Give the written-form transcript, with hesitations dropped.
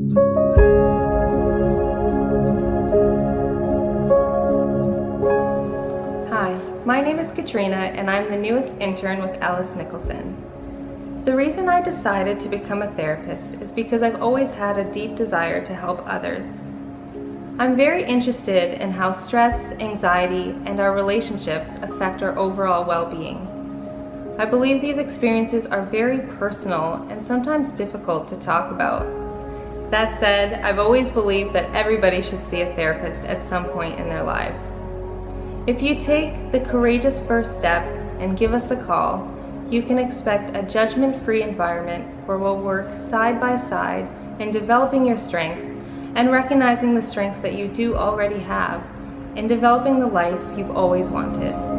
Hi, my name is Katerina and I'm the newest intern with Ellis Nicolson. The reason I decided to become a therapist is because I've always had a deep desire to help others. I'm very interested in how stress, anxiety, and our relationships affect our overall well-being. I believe these experiences are very personal and sometimes difficult to talk about. That said, I've always believed that everybody should see a therapist at some point in their lives. If you take the courageous first step and give us a call, you can expect a judgment-free environment where we'll work side by side in developing your strengths and recognizing the strengths that you do already have in developing the life you've always wanted.